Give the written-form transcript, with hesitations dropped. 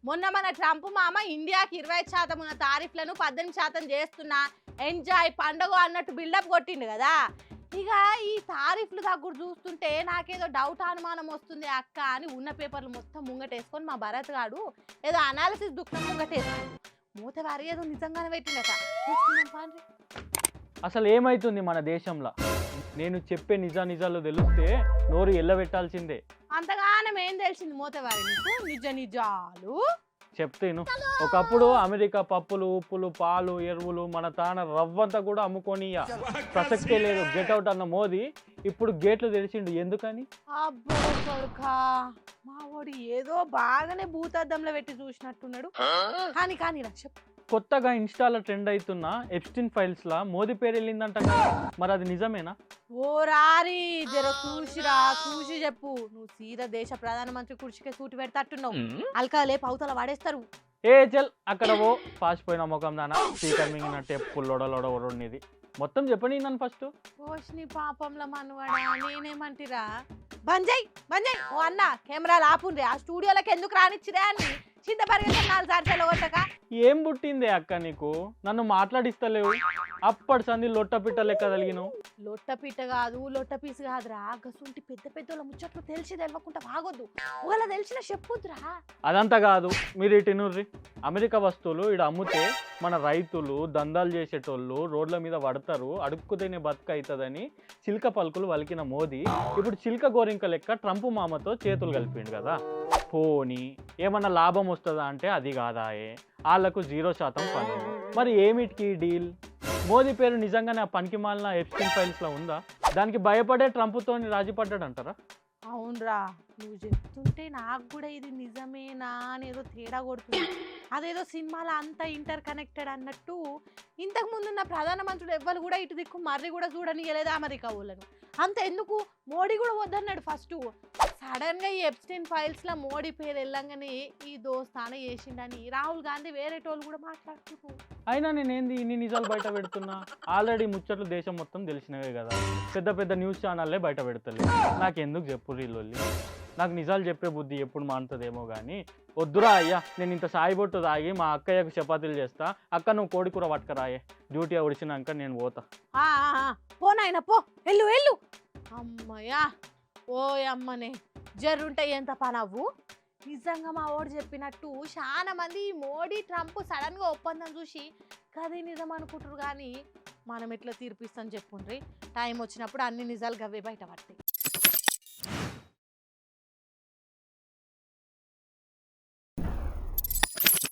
మొన్న మన ట్రంప్ మామ ఇండియాకి 25% ఉన్న తారీఫ్లను 18% చేస్తున్నా ఎంజాయ్ పండుగ అన్నట్టు బిల్డప్ కొట్టిండు కదా. ఇక ఈ తారీఫ్లు దగ్గర చూస్తుంటే నాకేదో డౌట్ అనుమానం వస్తుంది అక్క అని ఉన్న పేపర్లు మొత్తం ముంగటేసుకొని మా భరత్ గాడు ఏదో అనాలిసిస్ దుఃఖం ముంగటేసుకుని మూతవారి ఏదో నిజంగానే పెట్టిండట. అసలు ఏమైతుంది మన దేశంలో? నేను చెప్పే నిజాలు తెలిస్తే నోరు ఎల్లబెట్టాల్సిందే. అంతగానం ఏం తెలిసింది మూతవారి నీకు? నిజాలు చెప్తేను. ఒకప్పుడు అమెరికా పప్పులు ఉప్పులు పాలు ఎరువులు మన తాన రవ్వంతా కూడా అమ్ముకొని ప్రసక్తే లేదు. గెట్ అవుట్ అన్న మోదీ ఇప్పుడు గేట్లు తెరిచిండు. ఎందుకని? అబ్బో కొడుకా, మా వాడు ఏదో బాగానే భూతద్దంలో పెట్టి చూసినట్టున్నాడు. కానీ చెప్పు. కొత్తగా ఇన్స్టాలో ట్రెండ్ అవుతున్న ఎప్స్టీన్ ఫైల్స్ లా మోదీ పేరు వెళ్ళిందంట. మరి అది నిజమేనా? ఓ రారి జర చూసి చెప్పు. నువ్వు సీదా దేశ ప్రధానమంత్రి కుర్చీకే సూటి పెడతట్టున్నావు. అల్కాలే పౌతల వాడేస్తారు. ఏ చల్ అక్కడ ఓ పాసిపోయిన ముఖం దానా స్పీకర్ మింగినట్టు ఎప్పుడు లొడలొడవరుండేది. మొత్తం చెప్పని నన్ను ఫస్ట్. ఓష్ని పాపంలో మనవాడా, నేనేమంటిరా? బంజయ్ ఓ అన్న కెమెరాలు ఆపుండ్రి. ఆ స్టూడియోలకు ఎందుకు రానిచ్చిరే అని చింత పరిగెత్త. ఏం పుట్టిందే అక్క నీకు? నన్ను మాట్లాడిస్తలేవు. అప్పటి సంది లొట్టపిట్ట లెక్క కలిగినావు. లొట్టపిట్ట కాదు, లొట్ట పీసు కాదురా. గసుంటి పెద్ద ముచ్చట్లు తెలియకుండా బాగొద్దు. ఒకవేళ తెలిసిన చెప్పొద్దురా. అదంతా కాదు, మీరు ఇటునుర్రి. అమెరికా వస్తువులు ఇడ అమ్ముతే మన రైతులు దందాలు చేసేటోళ్ళు రోడ్ల మీద పడతారు, అడుక్కుతేనే బతుక అవుతుందని చిల్క పలుకులు వలికిన మోదీ ఇప్పుడు చిల్క గోరింక లెక్క ట్రంప్ మామతో చేతులు కలిపిండు కదా. పోనీ ఏమన్నా లాభం వస్తుందా అంటే అది కాదాయే. వాళ్ళకు 0% పన్ను. మరి ఏమిటికి డీల్? మోదీ పేరు నిజంగానే ఆ పనికి మాలిన ఎప్స్టీన్ ఫైల్స్ లో ఉందా? దానికి భయపడే ట్రంప్తో రాజీ పడ్డాడు అంటారా? అవునరా, నువ్వు చెప్తుంటే నాకు కూడా ఇది నిజమేనా అని ఏదో తేడా కొడుతుంది. అదేదో సినిమాలో అంతా ఇంటర్ కనెక్టెడ్ అన్నట్టు. ఇంతకు ముందున్న ప్రధానమంత్రులు ఎవ్వరు కూడా ఇటు దిక్కు మర్రి కూడా చూడనియలేదు అమెరికా వాళ్ళను. అంత ఎందుకు మోడీ కూడా వద్దన్నాడు ఫస్ట్. సడన్ గా ఈ ఎప్స్టీన్ ఫైల్స్ లో మోడీ పేరు వెళ్ళంగానే ఈ దోస్తాన చేసిండని రాహుల్ గాంధీ వేరేటోళ్ళు కూడా మాట్లాడుతున్నారు. అయినా నేనేంది ఇన్ని నిజాలు బయట పెడుతున్నా? ఆల్రెడీ ముచ్చట్లు దేశం మొత్తం తెలిసినవే కదా. పెద్ద న్యూస్ ఛానల్లే బయట పెడతలేదు. నాకెందుకు చెప్పు రీళ్ళొల్లి? నాకు నిజాలు చెప్పే బుద్ధి ఎప్పుడు మానుతుందేమో కానీ వద్దురా అయ్యా. నేను ఇంత సాయిబొట్టు తాగి మా అక్కయ్యకు చపాతీలు చేస్తా. అక్క నువ్వు కోడి కూర పట్టుకరాయే. డ్యూటీ ఉడిచినాక నేను పోతా. పోనాయన పో, వెళ్ళు. అమ్మయ్యా ఓ అమ్మనే జర్రుంటాయి ఎంత పనవ్వు. నిజంగా మా ఓడి చెప్పినట్టు చాలా మంది మోడీ ట్రంప్ సడన్ గా ఒప్పందం చూసి కదే నిజం అనుకుంటారు. కానీ మనం ఎట్లా తీర్పిస్తాం చెప్పుండ్రి. టైం వచ్చినప్పుడు అన్ని నిజాలు గవ్వే బయట పడతాయి.